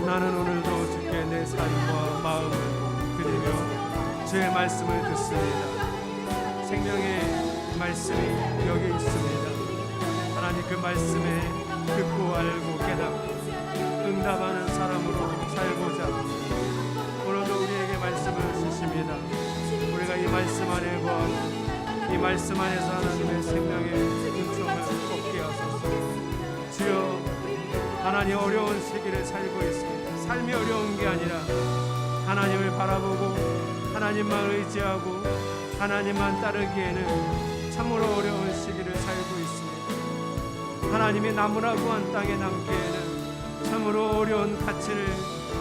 나는 오늘도 주께 내 삶과 마음을 드리며 주의 말씀을 듣습니다. 생명의 말씀이 여기 있습니다. 하나님, 그 말씀에 듣고 알고 깨닫고 응답하는 사람으로 살고자 오늘도 우리에게 말씀을 주십니다. 우리가 이 말씀 안에 거하고 이 말씀 안에서 하나님의 생명의 은총을 얻게 하소서. 주여, 하나님, 어려운 시기를 살고 있습니다. 삶이 어려운 게 아니라 하나님을 바라보고 하나님만 의지하고 하나님만 따르기에는 참으로 어려운 시기를 살고 있습니다. 하나님이 나무라고 한 땅에 남기에는 참으로 어려운 가치를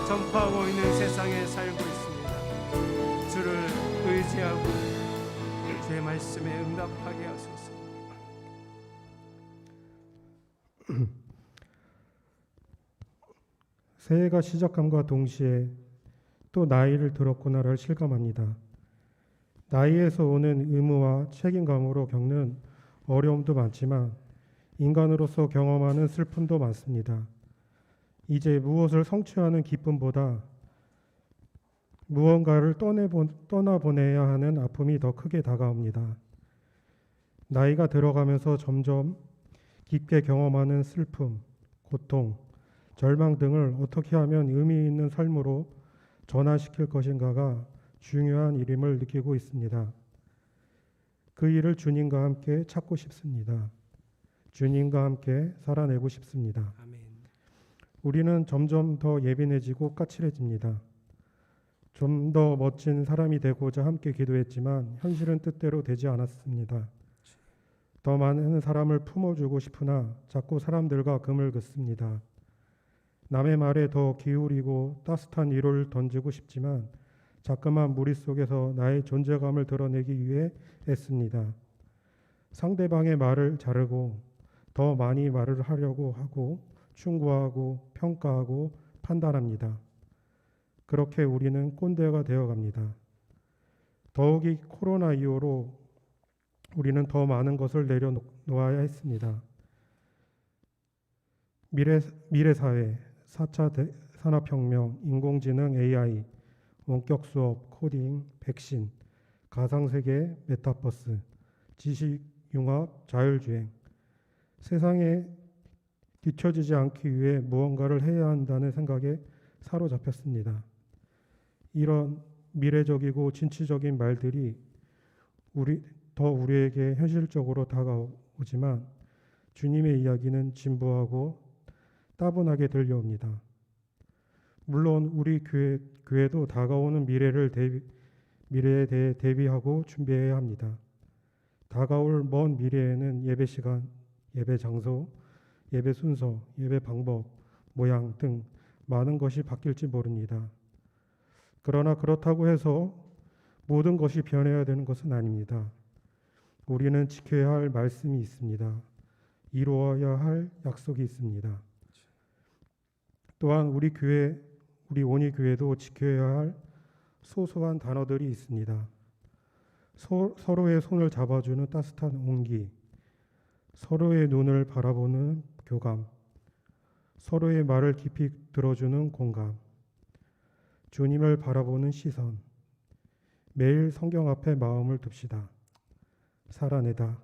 전파하고 있는 세상에 살고 있습니다. 주를 의지하고 주의 말씀에 응답하게 하소서. 새해가 시작함과 동시에 또 나이를 들었구나를 실감합니다. 나이에서 오는 의무와 책임감으로 겪는 어려움도 많지만 인간으로서 경험하는 슬픔도 많습니다. 이제 무엇을 성취하는 기쁨보다 무언가를 떠나보내야 하는 아픔이 더 크게 다가옵니다. 나이가 들어가면서 점점 깊게 경험하는 슬픔, 고통, 절망 등을 어떻게 하면 의미 있는 삶으로 전환시킬 것인가가 중요한 일임을 느끼고 있습니다. 그 일을 주님과 함께 찾고 싶습니다. 주님과 함께 살아내고 싶습니다. 아멘. 우리는 점점 더 예민해지고 까칠해집니다. 좀 더 멋진 사람이 되고자 함께 기도했지만 현실은 뜻대로 되지 않았습니다. 더 많은 사람을 품어주고 싶으나 자꾸 사람들과 금을 긋습니다. 남의 말에 더 기울이고 따뜻한 위로를 던지고 싶지만 자꾸만 무리 속에서 나의 존재감을 드러내기 위해 애씁니다. 상대방의 말을 자르고 더 많이 말을 하려고 하고 충고하고 평가하고 판단합니다. 그렇게 우리는 꼰대가 되어갑니다. 더욱이 코로나 이후로 우리는 더 많은 것을 내려놓아야 했습니다. 미래사회, 4차 산업혁명, 인공지능, AI, 원격 수업, 코딩, 백신, 가상세계, 메타버스, 지식융합, 자율주행. 세상에 뒤처지지 않기 위해 무언가를 해야 한다는 생각에 사로잡혔습니다. 이런 미래적이고 진취적인 말들이 우리에게 현실적으로 다가오지만 주님의 이야기는 진부하고 따분하게 들려옵니다. 물론 우리 교회도 다가오는 미래에 대해 대비하고 준비해야 합니다. 다가올 먼 미래에는 예배 시간, 예배 장소, 예배 순서, 예배 방법, 모양 등 많은 것이 바뀔지 모릅니다. 그러나 그렇다고 해서 모든 것이 변해야 되는 것은 아닙니다. 우리는 지켜야 할 말씀이 있습니다. 이루어야 할 약속이 있습니다. 또한 우리 온희 교회도 지켜야 할 소소한 단어들이 있습니다. 서로의 손을 잡아주는 따뜻한 온기, 서로의 눈을 바라보는 교감, 서로의 말을 깊이 들어주는 공감, 주님을 바라보는 시선, 매일 성경 앞에 마음을 둡시다. 살아내다,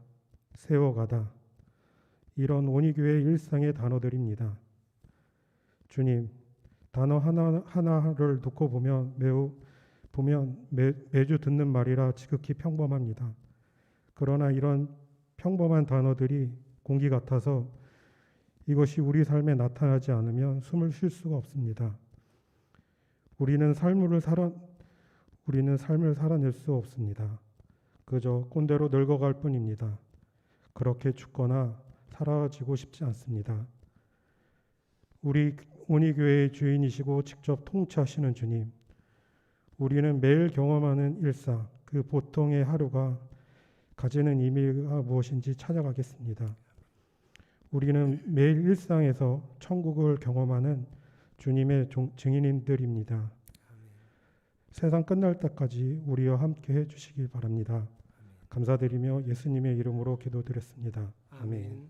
세워가다, 이런 온희교회의 일상의 단어들입니다. 주님, 단어 하나를 놓고 보면 매주 듣는 말이라 지극히 평범합니다. 그러나 이런 평범한 단어들이 공기 같아서 이것이 우리 삶에 나타나지 않으면 숨을 쉴 수가 없습니다. 우리는 삶을 살아낼 수 없습니다. 그저 꼰대로 늙어갈 뿐입니다. 그렇게 죽거나 사라지고 싶지 않습니다. 우리 온희교회의 주인이시고 직접 통치하시는 주님, 우리는 매일 경험하는 일상, 그 보통의 하루가 가지는 의미가 무엇인지 찾아가겠습니다. 우리는 매일 일상에서 천국을 경험하는 주님의 증인들입니다. 세상 끝날 때까지 우리와 함께 해주시길 바랍니다. 감사드리며 예수님의 이름으로 기도드렸습니다. 아멘.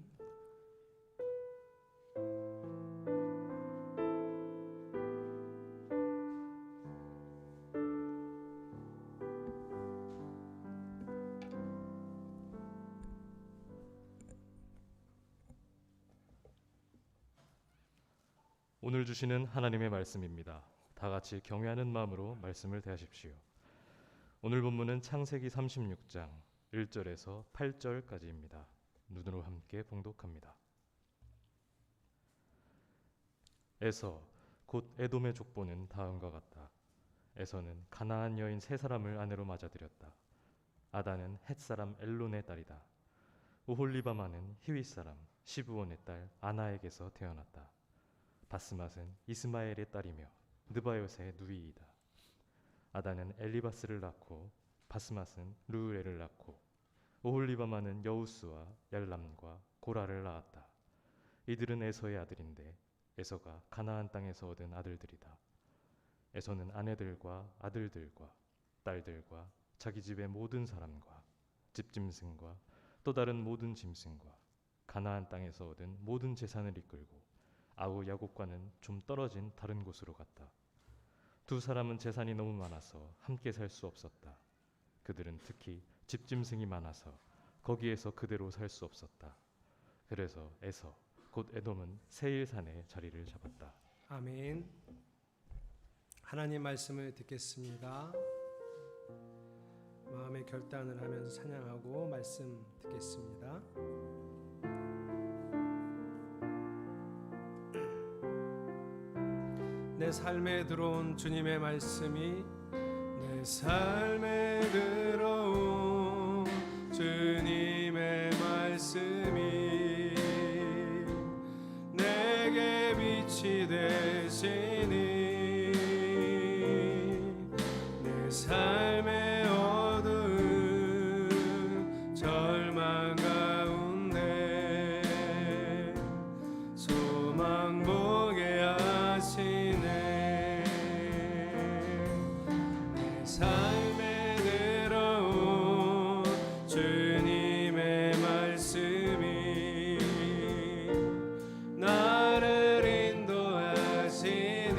오늘 주시는 하나님의 말씀입니다. 다 같이 경외하는 마음으로 말씀을 대하십시오. 오늘 본문은 창세기 36장 1절에서 8절까지입니다. 눈으로 함께 봉독합니다. 에서 곧 에돔의 족보는 다음과 같다. 에서는 가나안 여인 세 사람을 아내로 맞아들였다. 아다는 헷 사람 엘론의 딸이다. 오홀리바마는 히윗 사람 시브온의 딸 아나에게서 태어났다. 바스맛은 이스마엘의 딸이며 느바요스의 누이이다. 아다는 엘리바스를 낳고 바스맛은 르우엘을 낳고 오홀리바마는 여우스와 얄람과 고라를 낳았다. 이들은 에서의 아들인데 에서가 가나안 땅에서 얻은 아들들이다. 에서는 아내들과 아들들과 딸들과 자기 집의 모든 사람과 집짐승과 또 다른 모든 짐승과 가나안 땅에서 얻은 모든 재산을 이끌고 아우 야곱과는 좀 떨어진 다른 곳으로 갔다. 두 사람은 재산이 너무 많아서 함께 살 수 없었다. 그들은 특히 집짐승이 많아서 거기에서 그대로 살 수 없었다. 그래서 에서 곧 에돔은 세일산에 자리를 잡았다. 아멘. 하나님 말씀을 듣겠습니다. 마음의 결단을 하면서 찬양하고 말씀 듣겠습니다. 내 삶에 들어온 주님의 말씀이 내 삶에 들어온 주님의 말씀이 내게 빛이 되시니 내 삶의 어두운 절망 가운데 소망 보게 하시네. 내 삶에 들어온 주님의 말씀이 나를 인도하시니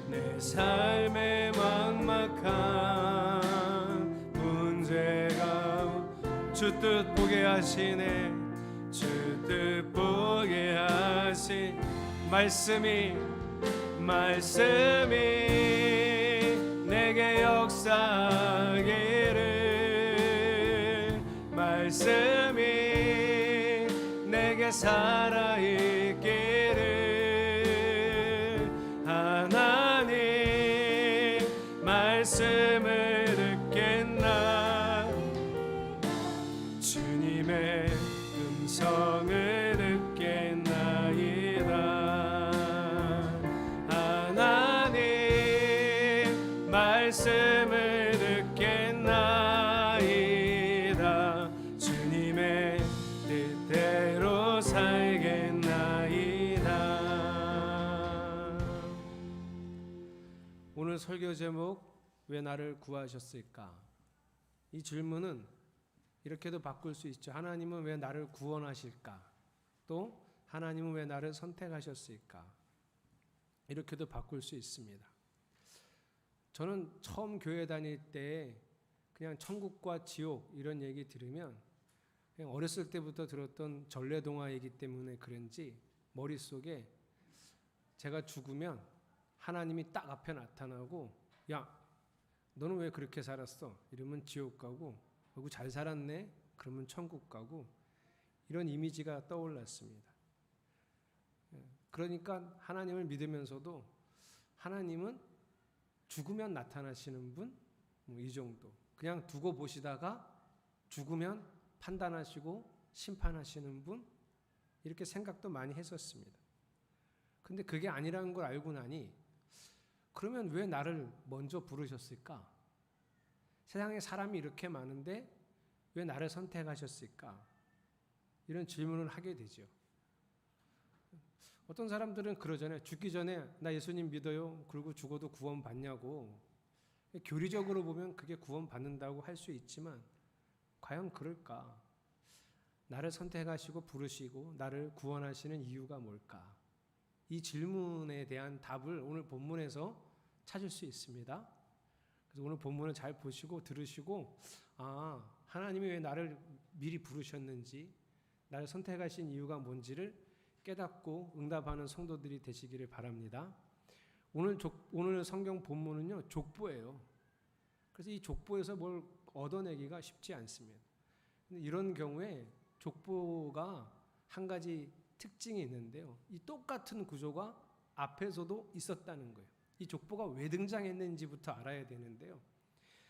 내 삶의 막막한 문제가 주 뜻 보게 하시네. 주 뜻 보게 하시 말씀이 내게 역사하기를 말씀이 내게 살아있기를 하나님 말씀을 듣겠나 주님의 음성을 듣겠나이다. 하나님 말씀을 듣겠나이다. 주님의 뜻대로 살겠나이다. 오늘 설교 제목 왜 나를 구하셨을까? 이 질문은 이렇게도 바꿀 수 있죠. 하나님은 왜 나를 구원하실까? 또 하나님은 왜 나를 선택하셨을까? 이렇게도 바꿀 수 있습니다. 저는 처음 교회 다닐 때 그냥 천국과 지옥 이런 얘기 들으면 그냥 어렸을 때부터 들었던 전래동화이기 때문에 그런지 머릿속에 제가 죽으면 하나님이 딱 앞에 나타나고 야 너는 왜 그렇게 살았어? 이러면 지옥 가고 그리고 잘 살았네? 그러면 천국 가고 이런 이미지가 떠올랐습니다. 그러니까 하나님을 믿으면서도 하나님은 죽으면 나타나시는 분? 이 정도. 그냥 두고 보시다가 죽으면 판단하시고 심판하시는 분? 이렇게 생각도 많이 했었습니다. 근데 그게 아니라는 걸 알고 나니 그러면 왜 나를 먼저 부르셨을까? 세상에 사람이 이렇게 많은데 왜 나를 선택하셨을까? 이런 질문을 하게 되죠. 어떤 사람들은 그러잖아요. 죽기 전에 나 예수님 믿어요. 그리고 죽어도 구원 받냐고. 교리적으로 보면 그게 구원 받는다고 할 수 있지만 과연 그럴까? 나를 선택하시고 부르시고 나를 구원하시는 이유가 뭘까? 이 질문에 대한 답을 오늘 본문에서 찾을 수 있습니다. 그래서 오늘 본문을 잘 보시고 들으시고 하나님이 왜 나를 미리 부르셨는지 나를 선택하신 이유가 뭔지를 깨닫고 응답하는 성도들이 되시기를 바랍니다. 오늘 성경 본문은요, 족보예요. 그래서 이 족보에서 뭘 얻어내기가 쉽지 않습니다. 근데 이런 경우에 족보가 한 가지 특징이 있는데요. 이 똑같은 구조가 앞에서도 있었다는 거예요. 이 족보가 왜 등장했는지부터 알아야 되는데요.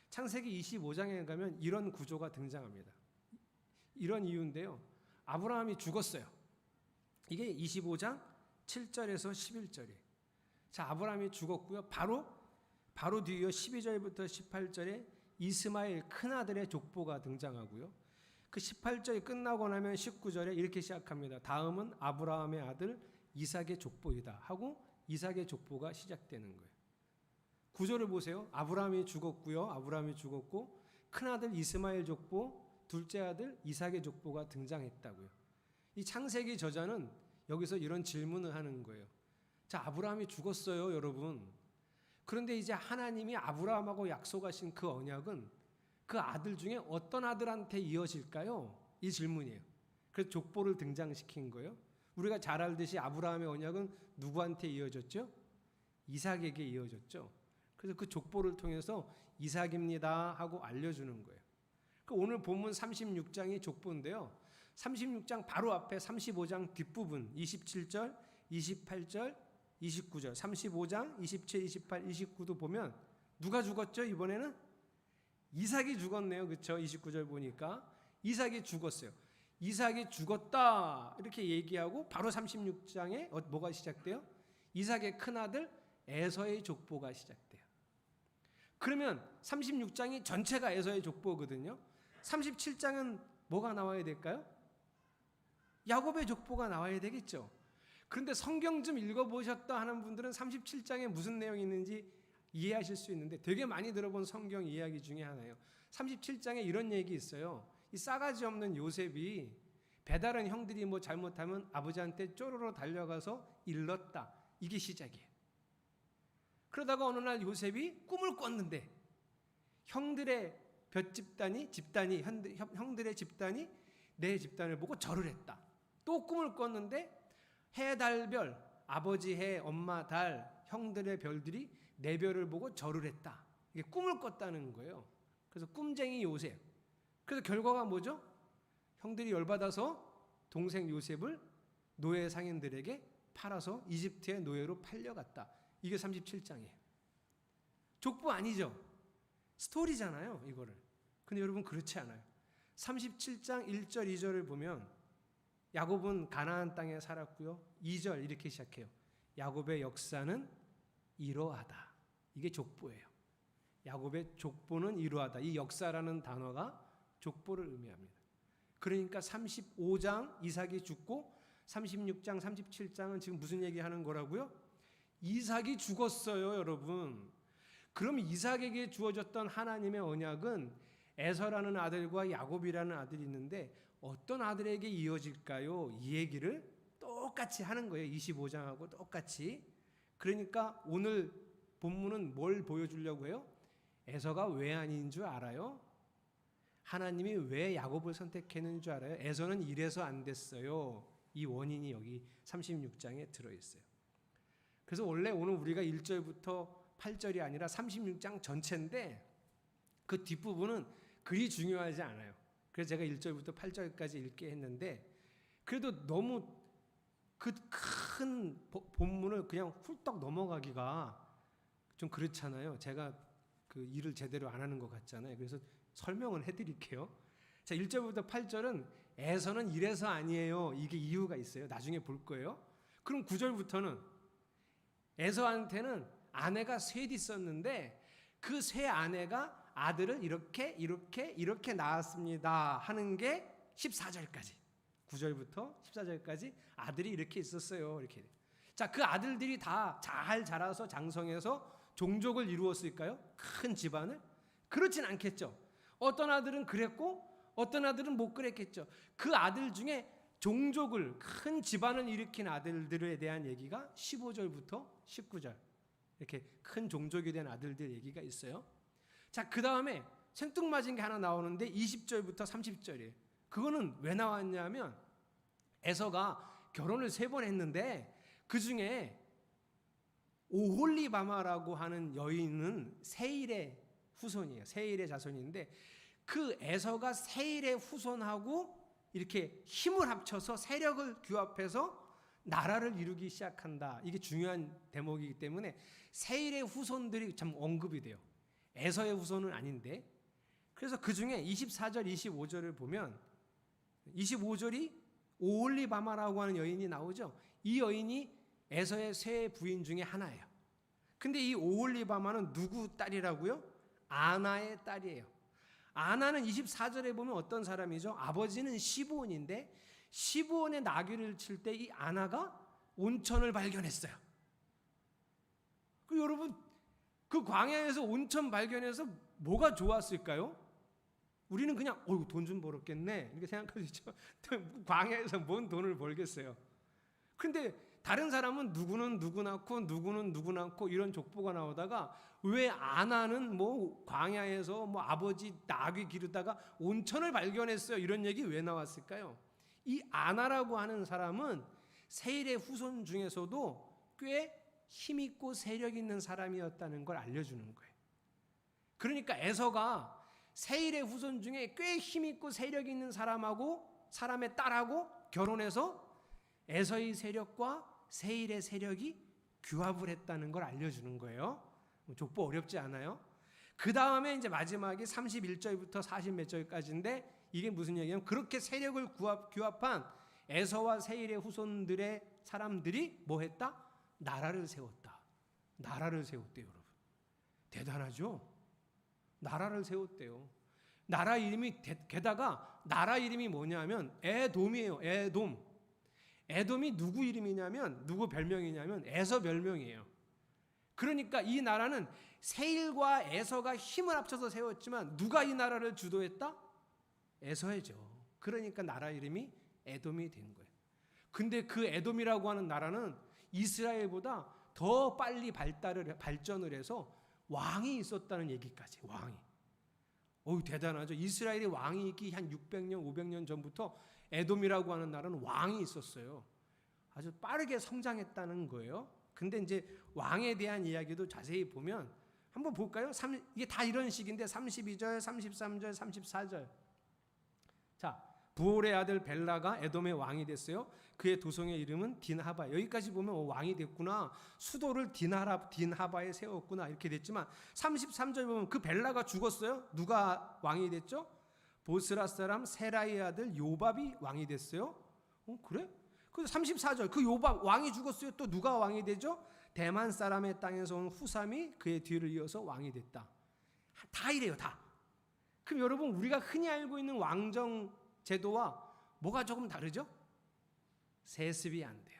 창세기 25장에 가면 이런 구조가 등장합니다. 이런 이유인데요. 아브라함이 죽었어요. 이게 25장 7절에서 11절이에요. 자, 아브라함이 죽었고요. 바로 뒤에 12절부터 18절에 이스마엘 큰아들의 족보가 등장하고요. 그 18절이 끝나고 나면 19절에 이렇게 시작합니다. 다음은 아브라함의 아들 이삭의 족보이다 하고 이삭의 족보가 시작되는 거예요. 구조를 보세요. 아브라함이 죽었고요. 아브라함이 죽었고 큰아들 이스마엘 족보, 둘째 아들 이삭의 족보가 등장했다고요. 이 창세기 저자는 여기서 이런 질문을 하는 거예요. 자, 아브라함이 죽었어요, 여러분. 그런데 이제 하나님이 아브라함하고 약속하신 그 언약은 그 아들 중에 어떤 아들한테 이어질까요? 이 질문이에요. 그래서 족보를 등장시킨 거예요. 우리가 잘 알듯이 아브라함의 언약은 누구한테 이어졌죠? 이삭에게 이어졌죠. 그래서 그 족보를 통해서 이삭입니다 하고 알려주는 거예요. 오늘 본문 36장이 족보인데요. 36장 바로 앞에 35장 뒷부분 27절, 28절, 29절, 35장 27, 28, 29도 보면 누가 죽었죠? 이번에는 이삭이 죽었네요. 그렇죠? 29절 보니까 이삭이 죽었어요. 이삭이 죽었다 이렇게 얘기하고 바로 36장에 뭐가 시작돼요? 이삭의 큰아들 에서의 족보가 시작돼요. 그러면 36장이 전체가 에서의 족보거든요. 37장은 뭐가 나와야 될까요? 야곱의 족보가 나와야 되겠죠. 그런데 성경 좀 읽어보셨다 하는 분들은 37장에 무슨 내용이 있는지 이해하실 수 있는데 되게 많이 들어본 성경 이야기 중에 하나예요. 37장에 이런 얘기 있어요. 이 싸가지 없는 요셉이 배다른 형들이 뭐 잘못하면 아버지한테 쪼르르 달려가서 일렀다. 이게 시작이에요. 그러다가 어느 날 요셉이 꿈을 꿨는데 형들의 형들의 집단이 내 집단을 보고 절을 했다. 또 꿈을 꿨는데 해, 달, 별, 아버지 해, 엄마 달, 형들의 별들이 내 별을 보고 절을 했다. 이게 꿈을 꿨다는 거예요. 그래서 꿈쟁이 요셉. 그래서 결과가 뭐죠? 형들이 열받아서 동생 요셉을 노예 상인들에게 팔아서 이집트의 노예로 팔려갔다. 이게 37장이에요. 족보 아니죠? 스토리잖아요, 이거를. 근데 여러분 그렇지 않아요. 37장 1절, 2절을 보면 야곱은 가나안 땅에 살았고요. 2절 이렇게 시작해요. 야곱의 역사는 이러하다. 이게 족보예요. 야곱의 족보는 이러하다. 이 역사라는 단어가 족보를 의미합니다. 그러니까 35장 이삭이 죽고 36장, 37장은 지금 무슨 얘기하는 거라고요? 이삭이 죽었어요, 여러분. 그럼 이삭에게 주어졌던 하나님의 언약은 에서라는 아들과 야곱이라는 아들이 있는데 어떤 아들에게 이어질까요? 이 얘기를 똑같이 하는 거예요. 25장하고 똑같이. 그러니까 오늘 본문은 뭘 보여주려고 해요? 에서가 왜 아닌 줄 알아요? 하나님이 왜 야곱을 선택했는 줄 알아요? 에서는 이래서 안 됐어요. 이 원인이 여기 36장에 들어있어요. 그래서 원래 오늘 우리가 1절부터 8절이 아니라 36장 전체인데 그 뒷부분은 그리 중요하지 않아요. 그래서 제가 1절부터 8절까지 읽게 했는데 그래도 너무 그 큰 본문을 그냥 훌떡 넘어가기가 좀 그렇잖아요. 제가 그 일을 제대로 안 하는 것 같잖아요. 그래서 설명을 해드릴게요. 자, 1절부터 8절은 에서는 이래서 아니에요. 이게 이유가 있어요. 나중에 볼 거예요. 그럼 9절부터는 에서한테는 아내가 셋 있었는데 그 세 아내가 아들을 이렇게 낳았습니다 하는 게 14절까지 9절부터 14절까지 아들이 이렇게 있었어요. 이렇게. 자, 그 아들들이 다 잘 자라서 장성해서 종족을 이루었을까요? 큰 집안을? 그렇진 않겠죠. 어떤 아들은 그랬고 어떤 아들은 못 그랬겠죠. 그 아들 중에 종족을 큰 집안을 일으킨 아들들에 대한 얘기가 15절부터 19절 이렇게 큰 종족에 대한 아들들 얘기가 있어요. 자, 그 다음에 생뚱맞은 게 하나 나오는데 20절부터 30절이에요. 그거는 왜 나왔냐면 에서가 결혼을 3번 했는데 그 중에 오홀리바마라고 하는 여인은 세일의 후손이에요. 세일의 자손인데 그 에서가 세일의 후손하고 이렇게 힘을 합쳐서 세력을 규합해서 나라를 이루기 시작한다. 이게 중요한 대목이기 때문에 세일의 후손들이 참 언급이 돼요. 에서의 후손은 아닌데. 그래서 그 중에 24절, 25절을 보면 25절이 오홀리바마라고 하는 여인이 나오죠. 이 여인이 에서의 세 부인 중에 하나예요. 근데 이 오홀리바마는 누구 딸이라고요? 아나의 딸이에요. 아나는 24절에 보면 어떤 사람이죠? 아버지는 시브온인데 시브온의 나귀를 칠 때 이 아나가 온천을 발견했어요. 그 여러분 그 광야에서 온천 발견해서 뭐가 좋았을까요? 우리는 그냥 돈 좀 벌었겠네 이렇게 생각할 수 있죠. 광야에서 뭔 돈을 벌겠어요. 근데 다른 사람은 누구는 누구 낳고 누구는 누구 낳고 이런 족보가 나오다가 왜 아나는 뭐 광야에서 뭐 아버지 나귀 기르다가 온천을 발견했어요 이런 얘기 왜 나왔을까요? 이 아나라고 하는 사람은 세일의 후손 중에서도 꽤 힘있고 세력 있는 사람이었다는 걸 알려주는 거예요. 그러니까 에서가 세일의 후손 중에 꽤 힘있고 세력 있는 사람의 딸하고 결혼해서 에서의 세력과 세일의 세력이 규합을 했다는 걸 알려주는 거예요. 족보 어렵지 않아요? 그 다음에 이제 마지막에 31절부터 40 몇 절까지인데 이게 무슨 얘기냐면 그렇게 세력을 규합한 에서와 세일의 후손들의 사람들이 뭐 했다? 나라를 세웠다. 나라를 세웠대요, 여러분. 대단하죠? 나라를 세웠대요. 나라 이름이 게다가 나라 이름이 뭐냐면 에돔이에요. 에돔. 에돔이 누구 이름이냐면 누구 별명이냐면 에서 별명이에요. 그러니까 이 나라는 세일과 에서가 힘을 합쳐서 세웠지만 누가 이 나라를 주도했다? 에서이죠. 그러니까 나라 이름이 에돔이 된 거예요. 근데 그 에돔이라고 하는 나라는 이스라엘보다 더 빨리 발전을 해서 왕이 있었다는 얘기까지. 왕이. 대단하죠. 이스라엘의 왕이 있기 한 600년, 500년 전부터 에돔이라고 하는 나라는 왕이 있었어요. 아주 빠르게 성장했다는 거예요. 근데 이제 왕에 대한 이야기도 자세히 보면 한번 볼까요? 이게 다 이런 식인데 32절, 33절, 34절. 자, 부올의 아들 벨라가 에돔의 왕이 됐어요. 그의 도성의 이름은 딘하바. 여기까지 보면 왕이 됐구나. 수도를 딘하바에 세웠구나. 이렇게 됐지만 33절 보면 그 벨라가 죽었어요. 누가 왕이 됐죠? 보스라 사람 세라의 아들 요밥이 왕이 됐어요. 그래? 그 34절 그 요밥 왕이 죽었어요. 또 누가 왕이 되죠? 대만 사람의 땅에서 온 후삼이 그의 뒤를 이어서 왕이 됐다. 다 이래요, 다. 그럼 여러분 우리가 흔히 알고 있는 왕정 제도와 뭐가 조금 다르죠? 세습이 안 돼요.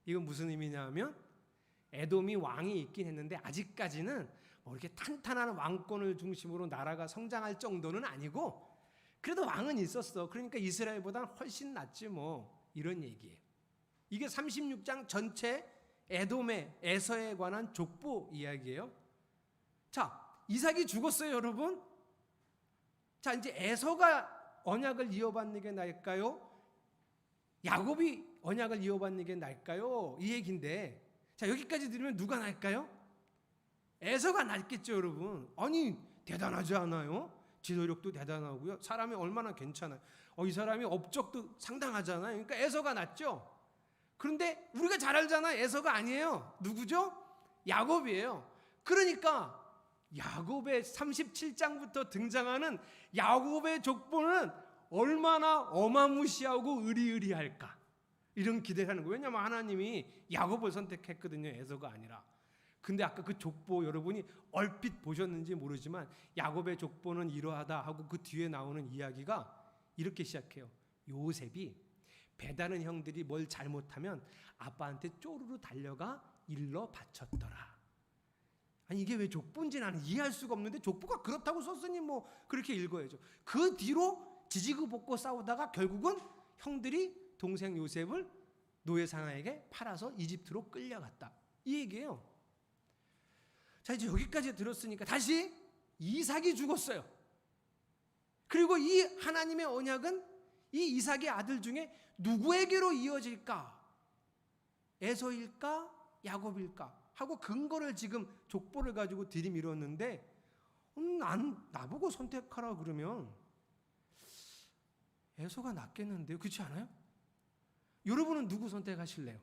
이건 무슨 의미냐면 에돔이 왕이 있긴 했는데 아직까지는 뭐 이렇게 탄탄한 왕권을 중심으로 나라가 성장할 정도는 아니고 그래도 왕은 있었어. 그러니까 이스라엘보다 훨씬 낫지 뭐 이런 얘기예요. 이게 36장 전체 에돔의 에서에 관한 족보 이야기예요. 자, 이삭이 죽었어요, 여러분. 자, 이제 에서가 언약을 이어받는 게 나을까요? 야곱이 언약을 이어받는 게 나을까요? 이 얘기인데, 자, 여기까지 들으면 누가 나을까요? 에서가 낫겠죠, 여러분. 아니, 대단하지 않아요? 지도력도 대단하고요. 사람이 얼마나 괜찮아요. 이 사람이 업적도 상당하잖아요. 그러니까 에서가 낫죠. 그런데 우리가 잘 알잖아요. 에서가 아니에요. 누구죠? 야곱이에요. 그러니까 야곱의 37장부터 등장하는 야곱의 족보는 얼마나 어마무시하고 의리의리할까. 이런 기대를 하는 거예요. 왜냐하면 하나님이 야곱을 선택했거든요. 에서가 아니라. 근데 아까 그 족보 여러분이 얼핏 보셨는지 모르지만 야곱의 족보는 이러하다 하고 그 뒤에 나오는 이야기가 이렇게 시작해요. 요셉이 배다른 형들이 뭘 잘못하면 아빠한테 쪼르르 달려가 일러 바쳤더라. 아니 이게 왜 족보인지 나는 이해할 수가 없는데 족보가 그렇다고 썼으니 뭐 그렇게 읽어야죠. 그 뒤로 지지고 볶고 싸우다가 결국은 형들이 동생 요셉을 노예상에게 팔아서 이집트로 끌려갔다. 이 얘기예요. 자, 이제 여기까지 들었으니까 다시 이삭이 죽었어요. 그리고 이 하나님의 언약은 이 이삭의 아들 중에 누구에게로 이어질까? 에서일까? 야곱일까? 하고 근거를 지금 족보를 가지고 들이밀었는데 나보고 선택하라 그러면 에서가 낫겠는데요. 그렇지 않아요? 여러분은 누구 선택하실래요?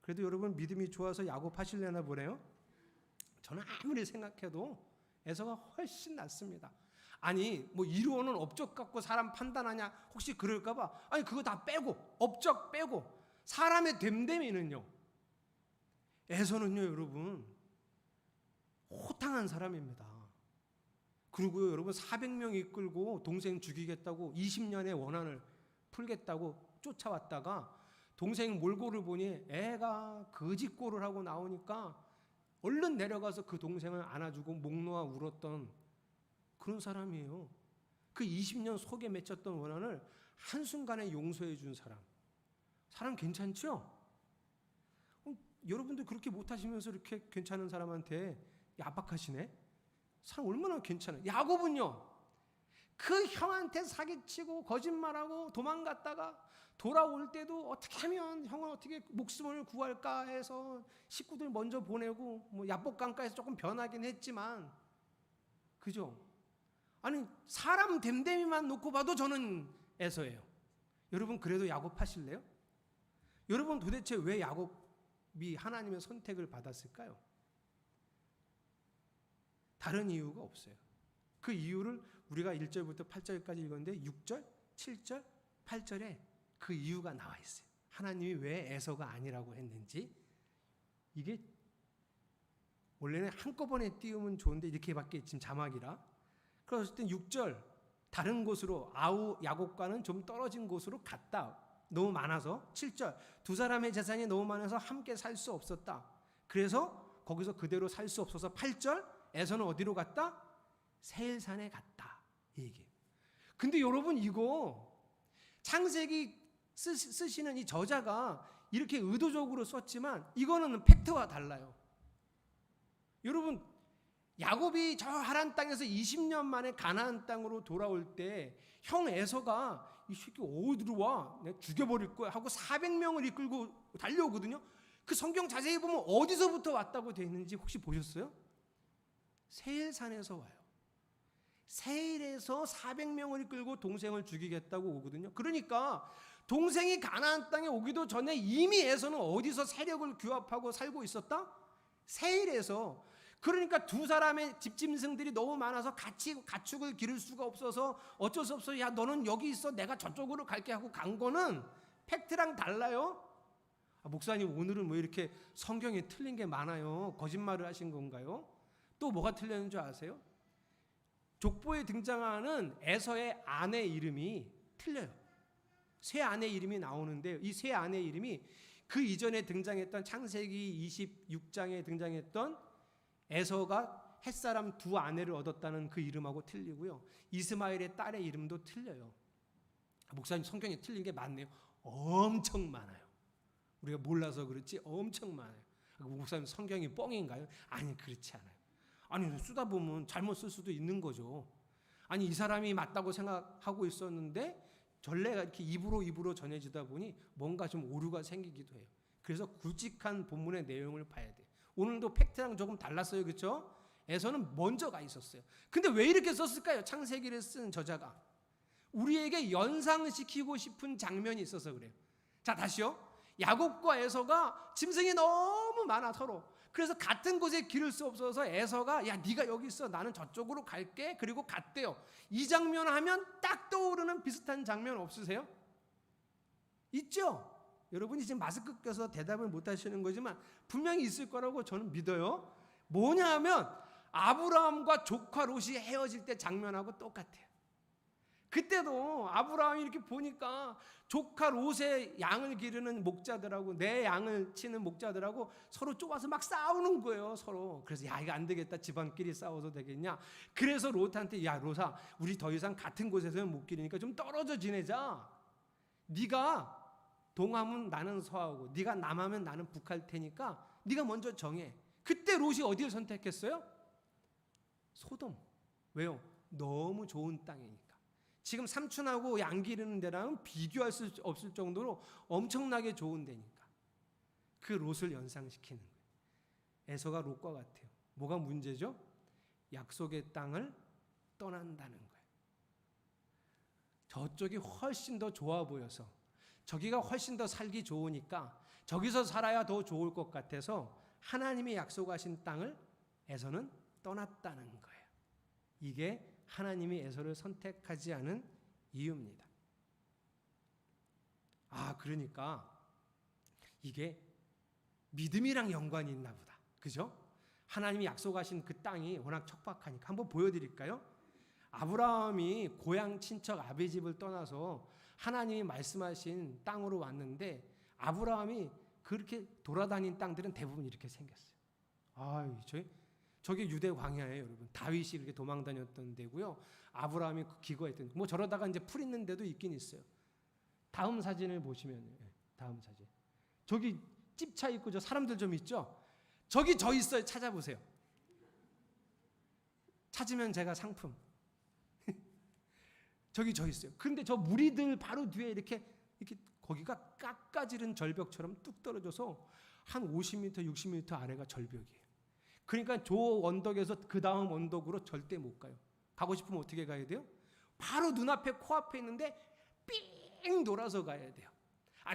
그래도 여러분 믿음이 좋아서 야곱 하실래나 보네요. 저는 아무리 생각해도 에서가 훨씬 낫습니다. 아니 뭐 이루어는 업적 갖고 사람 판단하냐 혹시 그럴까봐 아니 그거 다 빼고 업적 빼고 사람의 됨됨이는요. 에서는요 여러분 호탕한 사람입니다. 그리고요 여러분 400명 이끌고 동생 죽이겠다고 20년의 원한을 풀겠다고 쫓아왔다가 동생 몰골을 보니 애가 거짓골을 하고 나오니까 얼른 내려가서 그 동생을 안아주고 목 놓아 울었던 그런 사람이에요. 그 20년 속에 맺혔던 원한을 한순간에 용서해 준 사람 괜찮죠? 여러분도 그렇게 못하시면서 이렇게 괜찮은 사람한테 야박하시네? 사람 얼마나 괜찮아요. 야곱은요 그 형한테 사기치고 거짓말하고 도망갔다가 돌아올 때도 어떻게 하면 형은 어떻게 목숨을 구할까 해서 식구들 먼저 보내고 뭐 야복강가에서 조금 변하긴 했지만 그죠? 아니 사람 됨됨이만 놓고 봐도 저는 에서예요. 여러분 그래도 야곱 하실래요? 여러분 도대체 왜 야곱이 하나님의 선택을 받았을까요? 다른 이유가 없어요. 그 이유를 우리가 1절부터 8절까지 읽었는데 6절, 7절, 8절에 그 이유가 나와 있어요. 하나님이 왜 에서가 아니라고 했는지. 이게 원래는 한꺼번에 띄우면 좋은데 이렇게밖에 지금 자막이라. 그랬을 땐 6절 다른 곳으로 야곱과는 좀 떨어진 곳으로 갔다. 너무 많아서. 7절 두 사람의 재산이 너무 많아서 함께 살 수 없었다. 그래서 거기서 그대로 살 수 없어서 8절 에서는 어디로 갔다? 세일산에 갔다. 이 얘기예요. 근데 여러분 이거 창세기 쓰시는 이 저자가 이렇게 의도적으로 썼지만 이거는 팩트와 달라요. 여러분 야곱이 저 하란 땅에서 20년 만에 가나안 땅으로 돌아올 때 형 에서가 이 새끼 어디로 와? 내가 죽여버릴 거야 하고 400명을 이끌고 달려오거든요. 그 성경 자세히 보면 어디서부터 왔다고 되어 있는지 혹시 보셨어요? 세일산에서 와요. 세일에서 400명을 이끌고 동생을 죽이겠다고 오거든요. 그러니까 동생이 가나안 땅에 오기도 전에 이미 에서는 어디서 세력을 규합하고 살고 있었다? 세일에서. 그러니까 두 사람의 집짐승들이 너무 많아서 같이 가축을 기를 수가 없어서 어쩔 수 없어. 야 너는 여기 있어. 내가 저쪽으로 갈게 하고 간 거는 팩트랑 달라요. 목사님 오늘은 뭐 이렇게 성경에 틀린 게 많아요. 거짓말을 하신 건가요? 또 뭐가 틀렸는 줄 아세요? 족보에 등장하는 에서의 아내 이름이 틀려요. 세 아내 이름이 나오는데 이 세 아내 이름이 그 이전에 등장했던 창세기 26장에 등장했던 에서가 햇사람 두 아내를 얻었다는 그 이름하고 틀리고요. 이스마엘의 딸의 이름도 틀려요. 목사님 성경에 틀린 게 많네요. 엄청 많아요. 우리가 몰라서 그렇지 엄청 많아요. 목사님 성경이 뻥인가요? 아니 그렇지 않아요. 아니 쓰다 보면 잘못 쓸 수도 있는 거죠. 아니 이 사람이 맞다고 생각하고 있었는데 전례가 이렇게 입으로 전해지다 보니 뭔가 좀 오류가 생기기도 해요. 그래서 굵직한 본문의 내용을 봐야 돼요. 오늘도 팩트랑 조금 달랐어요. 그렇죠? 에서는 먼저 가 있었어요. 근데 왜 이렇게 썼을까요? 창세기를 쓴 저자가 우리에게 연상시키고 싶은 장면이 있어서 그래요. 자 다시요. 야곱과 에서가 짐승이 너무 많아 서로. 그래서 같은 곳에 기를 수 없어서 에서가 야 네가 여기 있어 나는 저쪽으로 갈게 그리고 갔대요. 이 장면 하면 딱 떠오르는 비슷한 장면 없으세요? 있죠? 여러분이 지금 마스크 껴서 대답을 못 하시는 거지만 분명히 있을 거라고 저는 믿어요. 뭐냐 하면 아브라함과 조카 롯이 헤어질 때 장면하고 똑같아요. 그때도 아브라함이 이렇게 보니까 조카 롯의 양을 기르는 목자들하고 내 양을 치는 목자들하고 서로 좁아서 막 싸우는 거예요. 서로. 그래서 야 이거 안 되겠다. 집안끼리 싸워도 되겠냐. 그래서 롯한테 야 롯아 우리 더 이상 같은 곳에서는 못 기르니까 좀 떨어져 지내자. 네가 동하면 나는 서하고 네가 남하면 나는 북할 테니까 네가 먼저 정해. 그때 롯이 어디를 선택했어요? 소돔. 왜요? 너무 좋은 땅이니까. 지금 삼촌하고 양 기르는 데랑 비교할 수 없을 정도로 엄청나게 좋은 데니까 그 롯을 연상시키는 거예요. 에서가 롯과 같아요. 뭐가 문제죠? 약속의 땅을 떠난다는 거예요. 저쪽이 훨씬 더 좋아 보여서, 저기가 훨씬 더 살기 좋으니까 저기서 살아야 더 좋을 것 같아서 하나님이 약속하신 땅을 에서는 떠났다는 거예요. 이게 하나님이 에서를 선택하지 않은 이유입니다. 그러니까 이게 믿음이랑 연관이 있나 보다. 그죠? 하나님이 약속하신 그 땅이 워낙 척박하니까 한번 보여드릴까요? 아브라함이 고향 친척 아비 집을 떠나서 하나님이 말씀하신 땅으로 왔는데 아브라함이 그렇게 돌아다닌 땅들은 대부분 이렇게 생겼어요. 저게 유대 광야예요, 여러분. 다윗이 그렇게 도망 다녔던 데고요. 아브라함이 기거했던. 뭐 저러다가 이제 풀 있는 데도 있긴 있어요. 다음 사진을 보시면, 다음 사진. 저기 찝차 있고 저 사람들 좀 있죠? 저기 저 있어요. 찾아보세요. 찾으면 제가 상품. 저기 저 있어요. 그런데 저 무리들 바로 뒤에 이렇게 거기가 깎아지른 절벽처럼 뚝 떨어져서 한 50m, 60m 아래가 절벽이에요. 그러니까 저 언덕에서 그 다음 언덕으로 절대 못 가요. 가고 싶으면 어떻게 가야 돼요? 바로 눈앞에 코앞에 있는데 삥 돌아서 가야 돼요.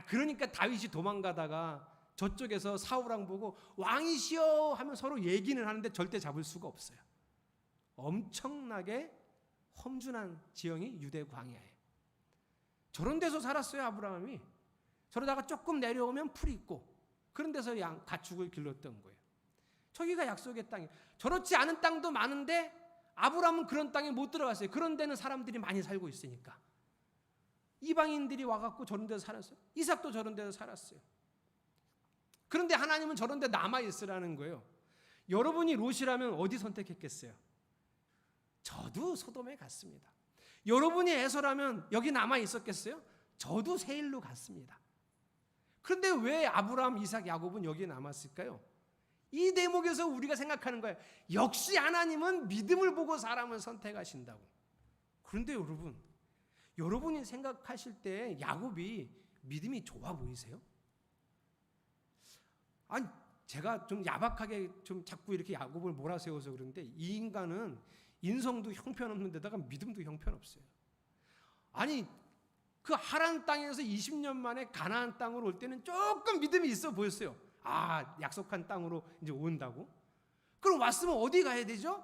그러니까 다윗이 도망가다가 저쪽에서 사울왕 보고 왕이시여 하면 서로 얘기는 하는데 절대 잡을 수가 없어요. 엄청나게 험준한 지형이 유대 광야예요. 저런 데서 살았어요, 아브라함이. 저러다가 조금 내려오면 풀이 있고 그런 데서 가축을 길렀던 거예요. 저기가 약속의 땅이에요. 저렇지 않은 땅도 많은데 아브라함은 그런 땅에 못 들어갔어요. 그런 데는 사람들이 많이 살고 있으니까. 이방인들이 와갖고 저런 데서 살았어요. 이삭도 저런 데서 살았어요. 그런데 하나님은 저런 데 남아있으라는 거예요. 여러분이 롯이라면 어디 선택했겠어요? 저도 소돔에 갔습니다. 여러분이 에서라면 여기 남아있었겠어요? 저도 세일로 갔습니다. 그런데 왜 아브라함, 이삭, 야곱은 여기에 남았을까요? 이 대목에서 우리가 생각하는 거예요. 역시 하나님은 믿음을 보고 사람을 선택하신다고. 그런데 여러분이 생각하실 때 야곱이 믿음이 좋아 보이세요? 제가 좀 야박하게 좀 자꾸 이렇게 야곱을 몰아세워서 그런데 이 인간은 인성도 형편없는 데다가 믿음도 형편없어요. 그 하란 땅에서 20년 만에 가나안 땅으로 올 때는 조금 믿음이 있어 보였어요. 약속한 땅으로 이제 온다고? 그럼 왔으면 어디 가야 되죠?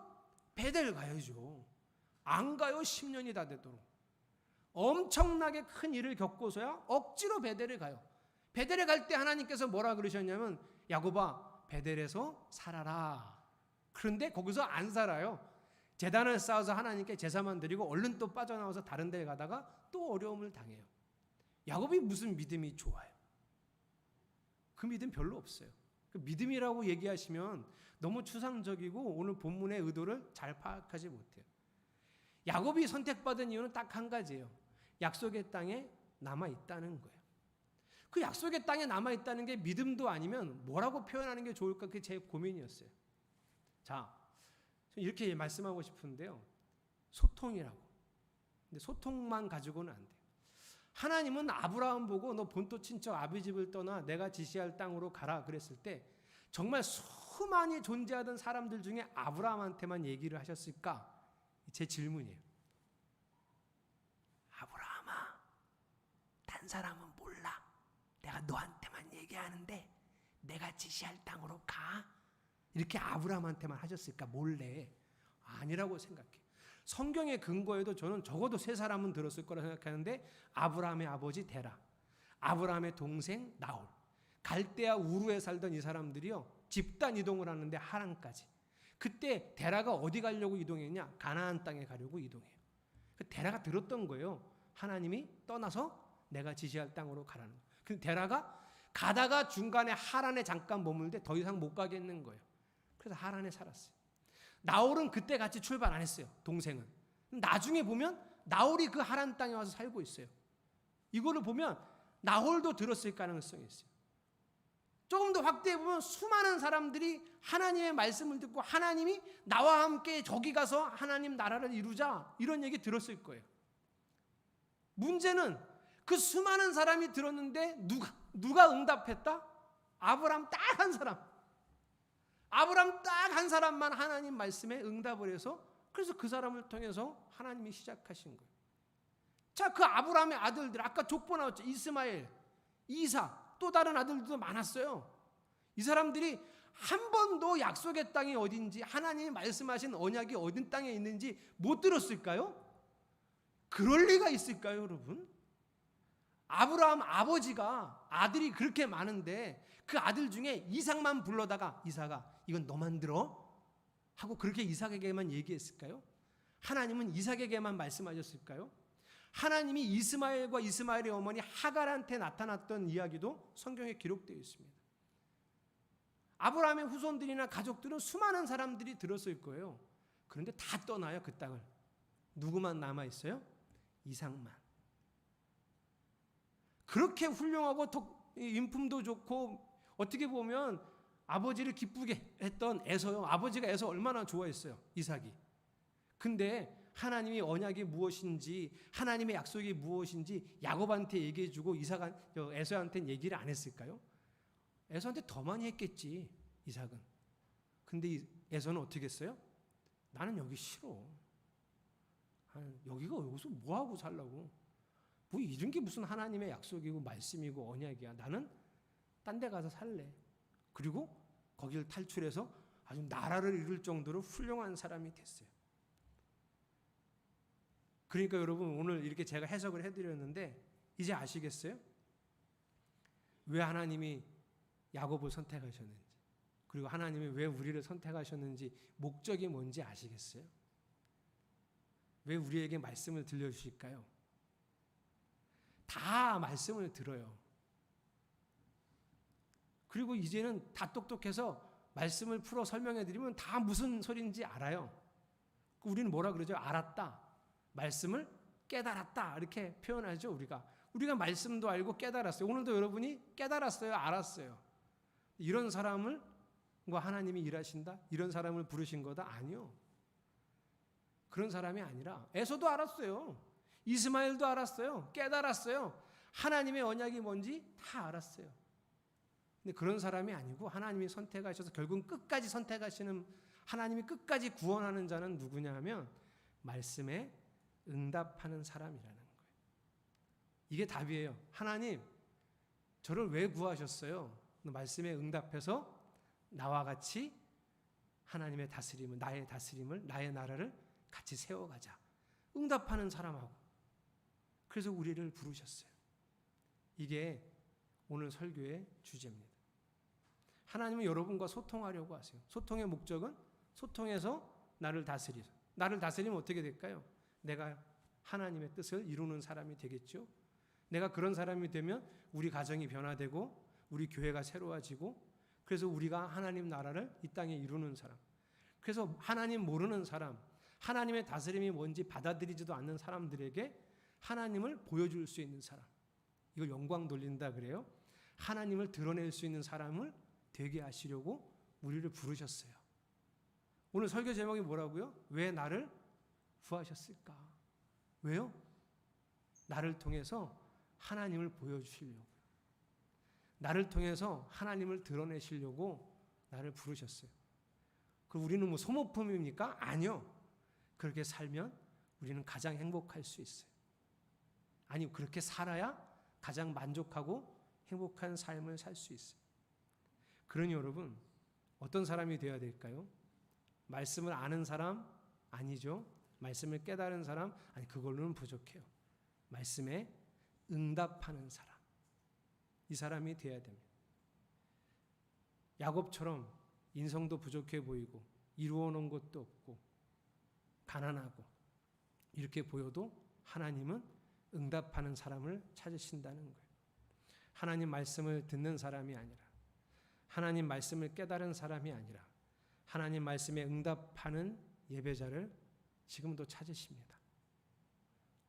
베델 가야죠. 안 가요, 10년이 다 되도록. 엄청나게 큰 일을 겪고서야 억지로 베델에 가요. 베델에 갈 때 하나님께서 뭐라 그러셨냐면 야곱아, 베델에서 살아라. 그런데 거기서 안 살아요. 제단을 쌓아서 하나님께 제사만 드리고 얼른 또 빠져나와서 다른 데 가다가 또 어려움을 당해요. 야곱이 무슨 믿음이 좋아요? 그 믿음 별로 없어요. 그 믿음이라고 얘기하시면 너무 추상적이고 오늘 본문의 의도를 잘 파악하지 못해요. 야곱이 선택받은 이유는 딱 한 가지예요. 약속의 땅에 남아있다는 거예요. 그 약속의 땅에 남아있다는 게 믿음도 아니면 뭐라고 표현하는 게 좋을까? 그게 제 고민이었어요. 자, 이렇게 말씀하고 싶은데요. 소통이라고. 근데 소통만 가지고는 안 돼요. 하나님은 아브라함 보고 너 본토 친척 아비 집을 떠나 내가 지시할 땅으로 가라 그랬을 때 정말 수많이 존재하던 사람들 중에 아브라함한테만 얘기를 하셨을까? 제 질문이에요. 아브라함아, 딴 사람은 몰라. 내가 너한테만 얘기하는데 내가 지시할 땅으로 가. 이렇게 아브라함한테만 하셨을까? 몰래. 아니라고 생각해요. 성경의 근거에도 저는 적어도 세 사람은 들었을 거라 생각하는데 아브라함의 아버지 데라, 아브라함의 동생 나홀, 갈대아 우르에 살던 이 사람들이요 집단 이동을 하는데 하란까지. 그때 데라가 어디 가려고 이동했냐? 가나안 땅에 가려고 이동해요. 데라가 들었던 거예요. 하나님이 떠나서 내가 지시할 땅으로 가라는 거예요. 근데 데라가 가다가 중간에 하란에 잠깐 머물는데 더 이상 못 가겠는 거예요. 그래서 하란에 살았어요. 나홀은 그때 같이 출발 안 했어요. 동생은. 나중에 보면 나홀이 그 하란 땅에 와서 살고 있어요. 이거를 보면 나홀도 들었을 가능성이 있어요. 조금 더 확대해 보면 수많은 사람들이 하나님의 말씀을 듣고 하나님이 나와 함께 저기 가서 하나님 나라를 이루자 이런 얘기 들었을 거예요. 문제는 그 수많은 사람이 들었는데 누가 응답했다? 아브라함 딱 한 사람. 아브라함 딱 한 사람만 하나님 말씀에 응답을 해서 그래서 그 사람을 통해서 하나님이 시작하신 거예요. 자, 그 아브라함의 아들들 아까 족보 나왔죠. 이스마엘, 이삭, 또 다른 아들들도 많았어요. 이 사람들이 한 번도 약속의 땅이 어딘지 하나님이 말씀하신 언약이 어딘 땅에 있는지 못 들었을까요? 그럴 리가 있을까요, 여러분? 아브라함 아버지가 아들이 그렇게 많은데 그 아들 중에 이삭만 불러다가 이삭아 이건 너만 들어? 하고 그렇게 이삭에게만 얘기했을까요? 하나님은 이삭에게만 말씀하셨을까요? 하나님이 이스마엘과 이스마엘의 어머니 하갈한테 나타났던 이야기도 성경에 기록되어 있습니다. 아브라함의 후손들이나 가족들은 수많은 사람들이 들었을 거예요. 그런데 다 떠나요, 그 땅을. 누구만 남아있어요? 이삭만. 그렇게 훌륭하고 인품도 좋고 어떻게 보면 아버지를 기쁘게 했던 에서요. 아버지가 에서 얼마나 좋아했어요, 이삭이. 근데 하나님의 언약이 무엇인지 하나님의 약속이 무엇인지 야곱한테 얘기해주고 에서한테는 얘기를 안 했을까요? 에서한테 더 많이 했겠지, 이삭은. 근데 에서는 어떻게 했어요? 나는 여기 싫어. 여기서 뭐하고 살라고. 뭐 이런 게 무슨 하나님의 약속이고 말씀이고 언약이야. 나는 딴 데 가서 살래. 그리고 거기를 탈출해서 아주 나라를 이룰 정도로 훌륭한 사람이 됐어요. 그러니까 여러분 오늘 이렇게 제가 해석을 해드렸는데 이제 아시겠어요? 왜 하나님이 야곱을 선택하셨는지, 그리고 하나님이 왜 우리를 선택하셨는지 목적이 뭔지 아시겠어요? 왜 우리에게 말씀을 들려주실까요? 다 말씀을 들어요. 그리고 이제는 다 똑똑해서 말씀을 풀어 설명해드리면 다 무슨 소리인지 알아요. 우리는 뭐라 그러죠? 알았다. 말씀을 깨달았다. 이렇게 표현하죠, 우리가. 우리가 말씀도 알고 깨달았어요. 오늘도 여러분이 깨달았어요? 알았어요? 이런 사람을 하나님이 일하신다? 이런 사람을 부르신 거다? 아니요. 그런 사람이 아니라 에서도 알았어요. 이스마엘도 알았어요. 깨달았어요. 하나님의 언약이 뭔지 다 알았어요. 근데 그런 사람이 아니고 하나님이 선택하셔서 결국 끝까지 선택하시는, 하나님이 끝까지 구원하는 자는 누구냐 하면 말씀에 응답하는 사람이라는 거예요. 이게 답이에요. 하나님, 저를 왜 구하셨어요? 말씀에 응답해서 나와 같이 하나님의 다스림을, 나의 다스림을, 나의 나라를 같이 세워가자. 응답하는 사람하고. 그래서 우리를 부르셨어요. 이게 오늘 설교의 주제입니다. 하나님은 여러분과 소통하려고 하세요. 소통의 목적은 소통해서 나를 다스리죠. 나를 다스리면 어떻게 될까요? 내가 하나님의 뜻을 이루는 사람이 되겠죠. 내가 그런 사람이 되면 우리 가정이 변화되고 우리 교회가 새로워지고, 그래서 우리가 하나님 나라를 이 땅에 이루는 사람. 그래서 하나님 모르는 사람, 하나님의 다스림이 뭔지 받아들이지도 않는 사람들에게 하나님을 보여줄 수 있는 사람. 이걸 영광 돌린다 그래요. 하나님을 드러낼 수 있는 사람을 되게 하시려고 우리를 부르셨어요. 오늘 설교 제목이 뭐라고요? 왜 나를 구하셨을까? 왜요? 나를 통해서 하나님을 보여주시려고, 나를 통해서 하나님을 드러내시려고 나를 부르셨어요. 그럼 우리는 뭐 소모품입니까? 아니요. 그렇게 살면 우리는 가장 행복할 수 있어요. 아니, 그렇게 살아야 가장 만족하고 행복한 삶을 살 수 있어요. 그러니 여러분, 어떤 사람이 되어야 될까요? 말씀을 아는 사람? 아니죠. 말씀을 깨달은 사람? 아니, 그걸로는 부족해요. 말씀에 응답하는 사람. 이 사람이 되어야 됩니다. 야곱처럼 인성도 부족해 보이고 이루어 놓은 것도 없고 가난하고 이렇게 보여도 하나님은 응답하는 사람을 찾으신다는 거예요. 하나님 말씀을 듣는 사람이 아니라, 하나님 말씀을 깨달은 사람이 아니라 하나님 말씀에 응답하는 예배자를 지금도 찾으십니다.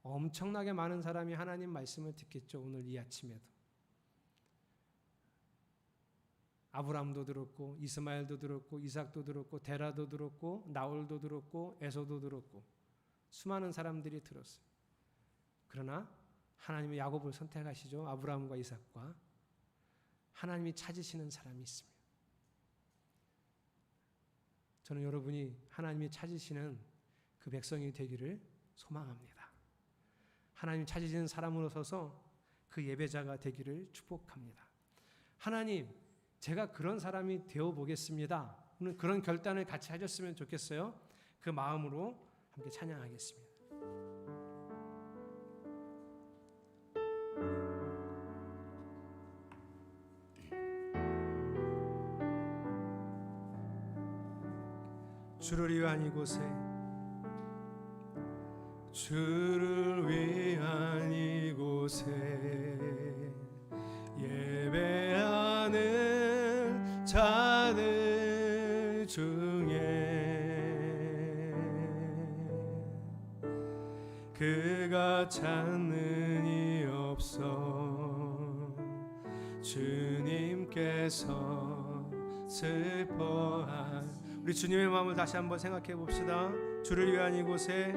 엄청나게 많은 사람이 하나님 말씀을 듣겠죠. 오늘 이 아침에도. 아브라함도 들었고 이스마엘도 들었고 이삭도 들었고 데라도 들었고 나홀도 들었고 에서도 들었고 수많은 사람들이 들었어요. 그러나 하나님이 야곱을 선택하시죠. 아브라함과 이삭과. 하나님이 찾으시는 사람이 있습니다. 저는 여러분이 하나님이 찾으시는 그 백성이 되기를 소망합니다. 하나님이 찾으시는 사람으로 서서 그 예배자가 되기를 축복합니다. 하나님, 제가 그런 사람이 되어 보겠습니다. 오늘 그런 결단을 같이 하셨으면 좋겠어요. 그 마음으로 함께 찬양하겠습니다. 주를 위한 이곳에, 주를 위한 이곳에 예배하는 자들 중에 그가 찾는 이 없어 주님께서 슬퍼한 우리 주님의 마음을 다시 한번 생각해 봅시다. 주를 위한 이곳에,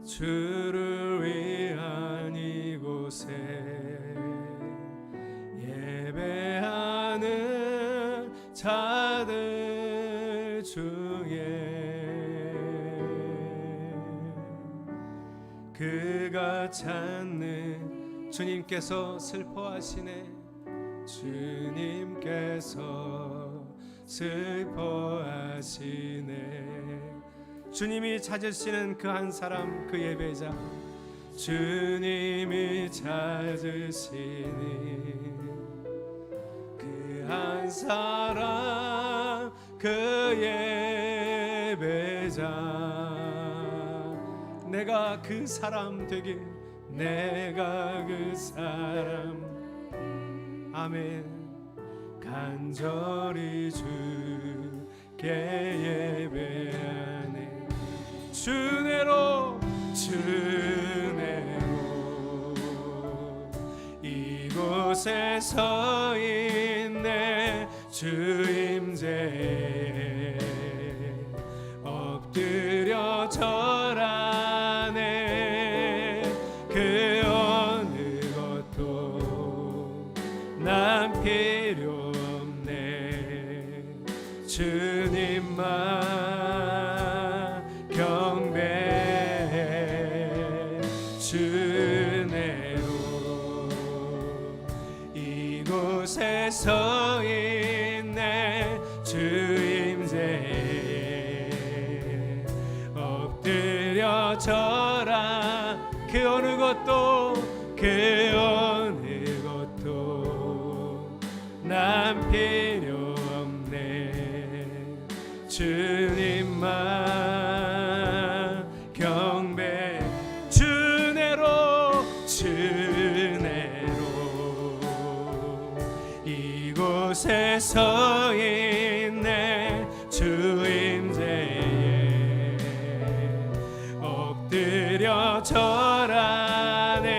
주를 위한 이곳에 예배하는 자들 중에 그가 찾는 주님께서 슬퍼하시네. 주님께서 슬퍼하시네. 주님이 찾으시는 그 한 사람, 그 예배자, 주님이 찾으시는 그 한 사람, 그 예배자, 내가 그 사람 되길, 내가 그 사람, 아멘. 간절히 주께 예배하네. 주내로 이곳에 서 있네. 주임제에 엎드려 절하네. 그 어느 것도 난 필요 주님만 경배해. 주내로 이곳에 서 있네. 주임제에 엎드려 절하. 그 어느 것도, 그 어느 것도 난 필요 주님만 경배. 주내로 이곳에 서 있네. 주임제에 엎드려 절하네.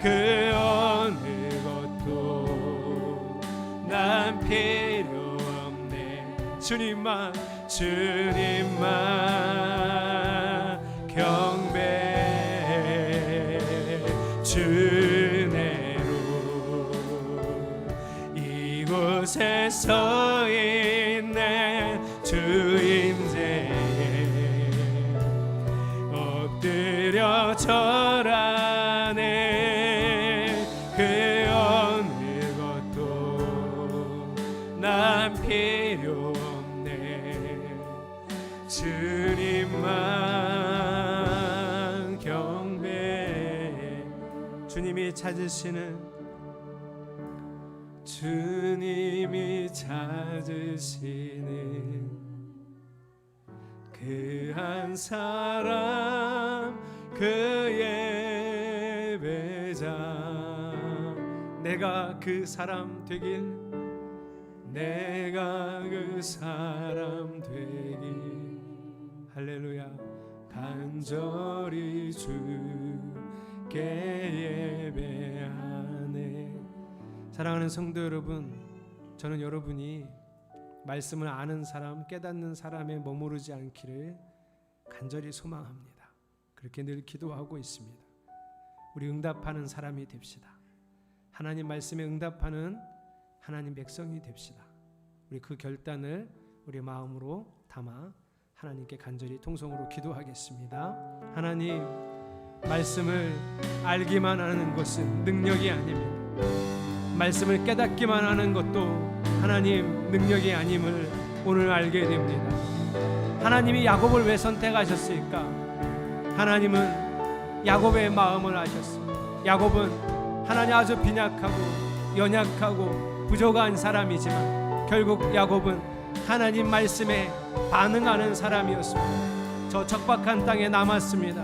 그 어느 것도 난 필요 주님만 경배해. 주내로 이곳에 서 있네. 주임제에 엎드려 절하네. 그 어느 것도 난 필요 주님만 경배해. 주님이 찾으시는 그 한 사람, 그 예배자, 내가 그 사람 되길, 내가 그 사람 되길. 할렐루야. 간절히 주께 예배하네. 사랑하는 성도 여러분, 저는 여러분이 말씀을 아는 사람, 깨닫는 사람에 머무르지 않기를 간절히 소망합니다. 그래서 그렇게 늘 기도하고 있습니다. 우리 응답하는 사람이 됩시다. 하나님 말씀에 응답하는 하나님 백성이 됩시다. 우리 그 결단을 우리 마음으로 담아 하나님께 간절히 통성으로 기도하겠습니다. 하나님, 말씀을 알기만 하는 것은 능력이 아닙니다. 말씀을 깨닫기만 하는 것도 하나님 능력이 아님을 오늘 알게 됩니다. 하나님이 야곱을 왜 선택하셨을까? 하나님은 야곱의 마음을 아셨습니다. 야곱은 하나님 아주 빈약하고 연약하고 부족한 사람이지만 결국 야곱은 하나님 말씀에 반응하는 사람이었습니다. 저 척박한 땅에 남았습니다.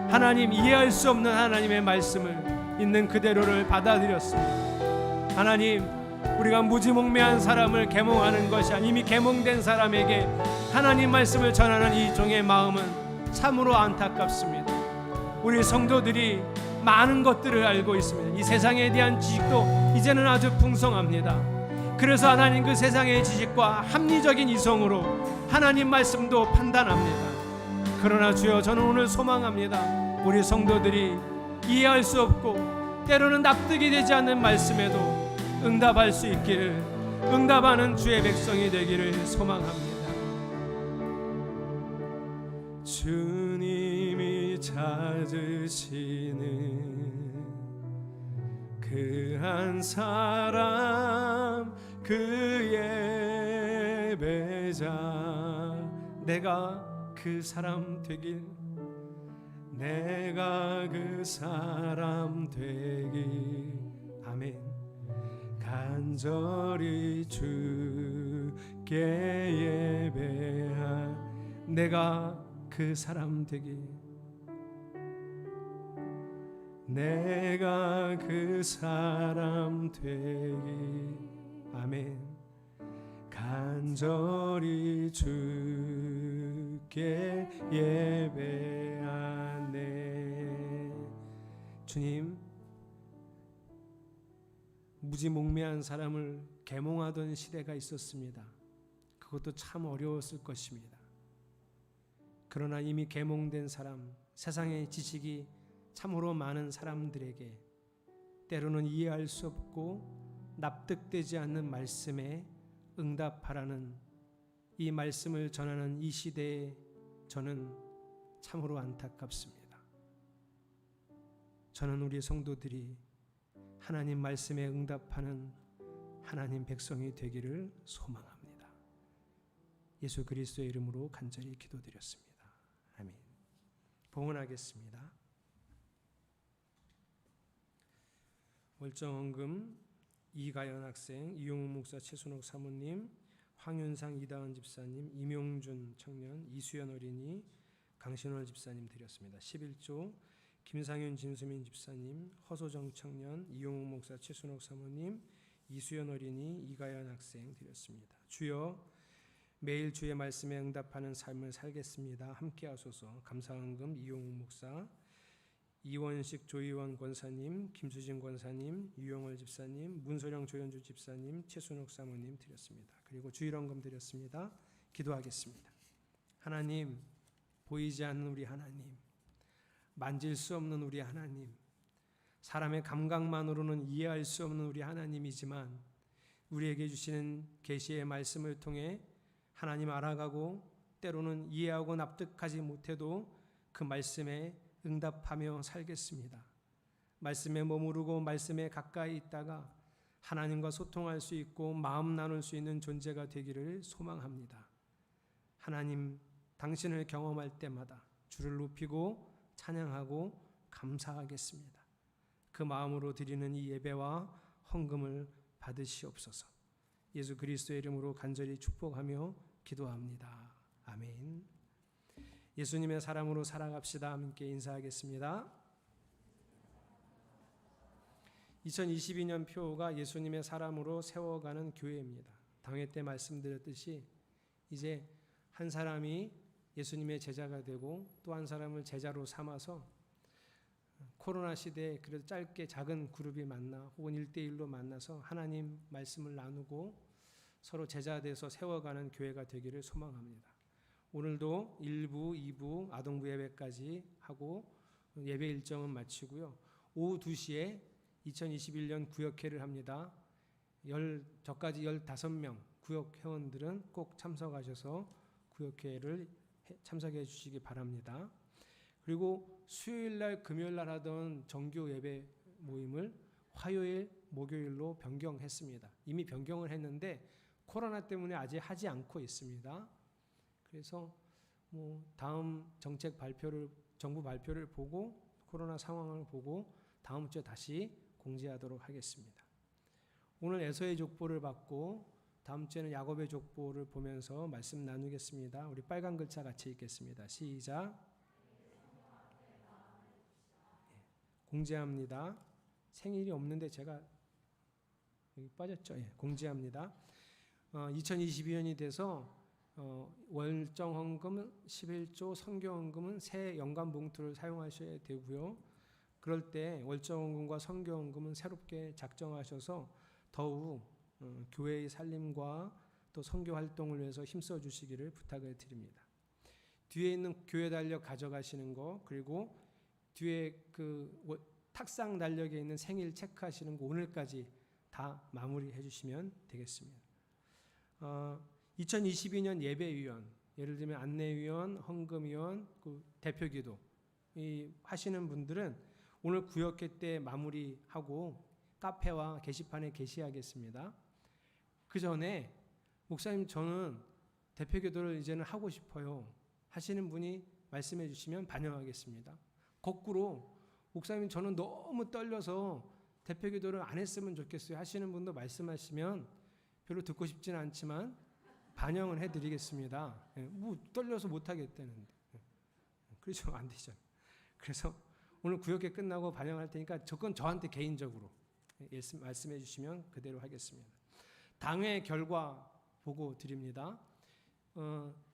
하나님 이해할 수 없는 하나님의 말씀을 있는 그대로를 받아들였습니다. 하나님, 우리가 무지몽매한 사람을 계몽하는 것이 아니 이미 계몽된 사람에게 하나님 말씀을 전하는 이 종의 마음은 참으로 안타깝습니다. 우리 성도들이 많은 것들을 알고 있습니다. 이 세상에 대한 지식도 이제는 아주 풍성합니다. 그래서 하나님 그 세상의 지식과 합리적인 이성으로 하나님 말씀도 판단합니다. 그러나 주여, 저는 오늘 소망합니다. 우리 성도들이 이해할 수 없고 때로는 납득이 되지 않는 말씀에도 응답할 수 있기를, 응답하는 주의 백성이 되기를 소망합니다. 주님이 찾으시는 그 한 사람, 그 예배자, 내가 그 사람 되길, 내가 그 사람 되길. 아멘. 간절히 주께 예배할, 내가 그 사람 되길, 내가 그 사람 되길. 아멘. 간절히 주께 예배하네. 주님, 무지몽매한 사람을 계몽하던 시대가 있었습니다. 그것도 참 어려웠을 것입니다. 그러나 이미 계몽된 사람, 세상의 지식이 참으로 많은 사람들에게 때로는 이해할 수 없고 납득되지 않는 말씀에 응답하라는 이 말씀을 전하는 이 시대에 저는 참으로 안타깝습니다. 저는 우리 성도들이 하나님 말씀에 응답하는 하나님 백성이 되기를 소망합니다. 예수 그리스도의 이름으로 간절히 기도드렸습니다. 아멘. 봉헌하겠습니다. 월정헌금 이가연 학생, 이용우 목사, 최순옥 사모님, 황윤상 이다은 집사님, 임용준 청년, 이수연 어린이, 강신월 집사님 드렸습니다. 11조 김상윤 진수민 집사님, 허소정 청년, 이용우 목사, 최순옥 사모님, 이수연 어린이, 이가연 학생 드렸습니다. 주여, 매일 주의 말씀에 응답하는 삶을 살겠습니다. 함께 하소서. 감사헌금 이용우 목사, 이원식 조희원 권사님, 김수진 권사님, 유영월 집사님, 문소령 조현주 집사님, 최순옥 사모님 드렸습니다. 그리고 주일헌금 드렸습니다. 기도하겠습니다. 하나님, 보이지 않는 우리 하나님, 만질 수 없는 우리 하나님, 사람의 감각만으로는 이해할 수 없는 우리 하나님이지만 우리에게 주시는 계시의 말씀을 통해 하나님 알아가고 때로는 이해하고 납득하지 못해도 그 말씀에 응답하며 살겠습니다. 말씀에 머무르고 말씀에 가까이 있다가 하나님과 소통할 수 있고 마음 나눌 수 있는 존재가 되기를 소망합니다. 하나님, 당신을 경험할 때마다 주를 높이고 찬양하고 감사하겠습니다. 그 마음으로 드리는 이 예배와 헌금을 받으시옵소서. 예수 그리스도의 이름으로 간절히 축복하며 기도합니다. 아멘. 예수님의 사랑으로 살아갑시다. 함께 인사하겠습니다. 2022년 표어가 예수님의 사람으로 세워가는 교회입니다. 당회 때 말씀드렸듯이 이제 한 사람이 예수님의 제자가 되고 또 한 사람을 제자로 삼아서 코로나 시대에 그래도 짧게 작은 그룹이 만나 혹은 1대1로 만나서 하나님 말씀을 나누고 서로 제자 돼서 세워가는 교회가 되기를 소망합니다. 오늘도 1부, 2부, 아동부 예배까지 하고 예배 일정은 마치고요. 오후 2시에 2021년 구역회를 합니다. 저까지 15명 구역 회원들은 꼭 참석하셔서 구역회를 참석해 주시기 바랍니다. 그리고 수요일날 금요일날 하던 정규 예배 모임을 화요일 목요일로 변경했습니다. 이미 변경을 했는데 코로나 때문에 아직 하지 않고 있습니다. 그래서 다음 정책 발표를 정부 발표를 보고 코로나 상황을 보고 다음 주에 다시 공지하도록 하겠습니다. 오늘 에서의 족보를 받고 다음 주에는 야곱의 족보를 보면서 말씀 나누겠습니다. 우리 빨간 글자 같이 읽겠습니다. 시작. 공지합니다. 생일이 없는데 제가 여기 빠졌죠? 예, 공지합니다. 2022년이 돼서 월정 헌금은 11조, 선교 헌금은 새 연간 봉투를 사용하셔야 되고요. 그럴 때 월정 헌금과 선교 헌금은 새롭게 작정하셔서 더욱 교회의 살림과 또 선교 활동을 위해서 힘써 주시기를 부탁을 드립니다. 뒤에 있는 교회 달력 가져가시는 거, 그리고 뒤에 그 탁상 달력에 있는 생일 체크하시는 거 오늘까지 다 마무리해 주시면 되겠습니다. 2022년 예배위원, 예를 들면 안내위원, 헌금위원, 대표기도 하시는 분들은 오늘 구역회 때 마무리하고 카페와 게시판에 게시하겠습니다. 그 전에 목사님 저는 대표기도를 이제는 하고 싶어요 하시는 분이 말씀해 주시면 반영하겠습니다. 거꾸로 목사님 저는 너무 떨려서 대표기도를 안 했으면 좋겠어요 하시는 분도 말씀하시면 별로 듣고 싶지는 않지만 반영을 해드리겠습니다. 떨려서 못하겠다는데 그렇죠? 안 되죠. 그래서 오늘 구역회 끝나고 반영할 테니까 그건 저한테 개인적으로 말씀해 주시면 그대로 하겠습니다. 당회 결과 보고 드립니다.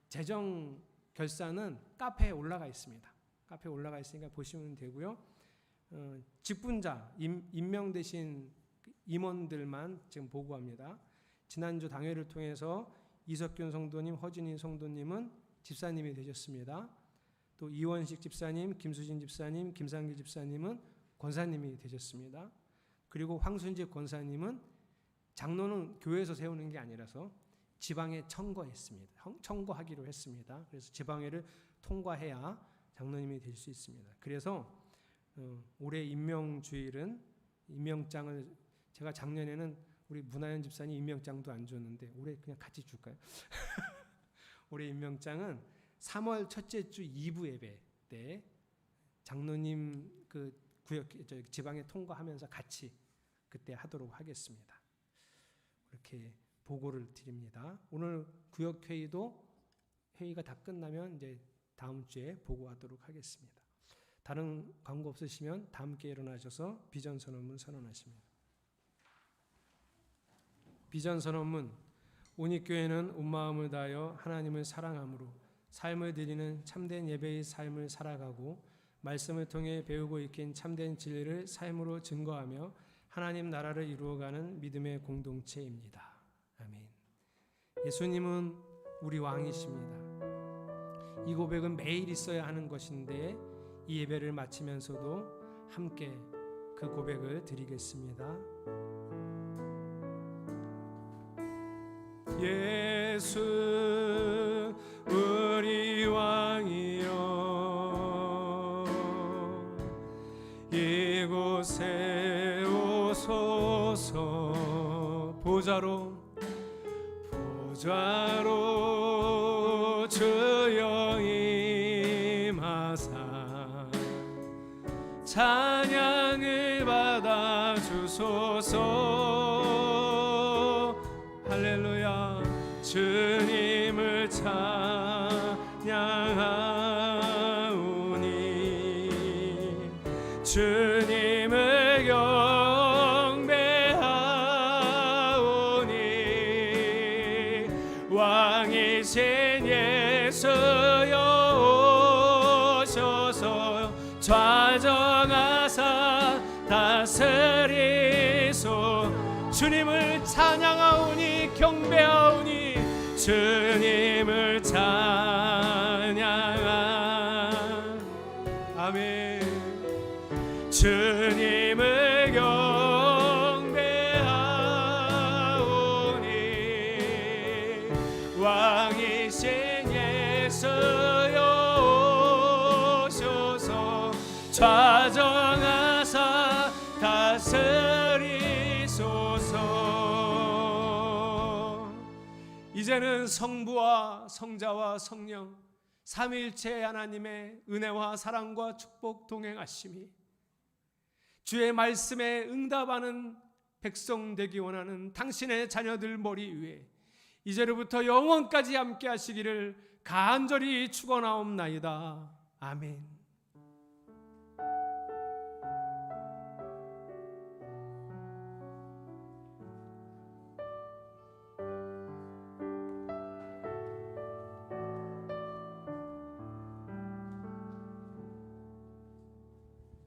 재정 결산은 카페에 올라가 있습니다. 카페에 올라가 있으니까 보시면 되고요. 직분자 임명되신 임원들만 지금 보고합니다. 지난주 당회를 통해서 이석균 성도님, 허진희 성도님은 집사님이 되셨습니다. 또 이원식 집사님, 김수진 집사님, 김상기 집사님은 권사님이 되셨습니다. 그리고 황순집 권사님은 장로는 교회에서 세우는 게 아니라서 지방에 청구했습니다. 청구하기로 했습니다. 그래서 지방회를 통과해야 장로님이 될 수 있습니다. 그래서 올해 임명주일은 임명장을 제가 작년에는 우리 문하연 집사님 임명장도 안 줬는데 올해 그냥 같이 줄까요? 올해 임명장은 3월 첫째 주 2부 예배 때 장로님 그 구역 지방에 통과하면서 같이 그때 하도록 하겠습니다. 이렇게 보고를 드립니다. 오늘 구역 회의가 다 끝나면 이제 다음 주에 보고하도록 하겠습니다. 다른 광고 없으시면 다 함께 일어나셔서 비전 선언문 선언하십니다. 비전 선언문. 온익교회는 온 마음을 다하여 하나님을 사랑함으로 삶을 드리는 참된 예배의 삶을 살아가고 말씀을 통해 배우고 익힌 참된 진리를 삶으로 증거하며 하나님 나라를 이루어가는 믿음의 공동체입니다. 아멘. 예수님은 우리 왕이십니다. 이 고백은 매일 있어야 하는 것인데 이 예배를 마치면서도 함께 그 고백을 드리겠습니다. 예수 우리 왕이여 이곳에 오소서 보좌로 주여 임하사 찬양을 받아 주소서 할렐루야 주님을 찬양하오니 주님을 경배하오니 왕이신 예수여 오셔서 좌정하사 다스리소 주님을 찬양하오니 경배하오니 주님을 찬양하 주님을 경배하오니 왕이신 예수여 오셔서 좌정하사 다스리소서. 이제는 성부와 성자와 성령 삼위일체 하나님의 은혜와 사랑과 축복 동행하심이 주의 말씀에 응답하는 백성 되기 원하는 당신의 자녀들 머리 위에 이제로부터 영원까지 함께 하시기를 간절히 축원하옵나이다. 아멘.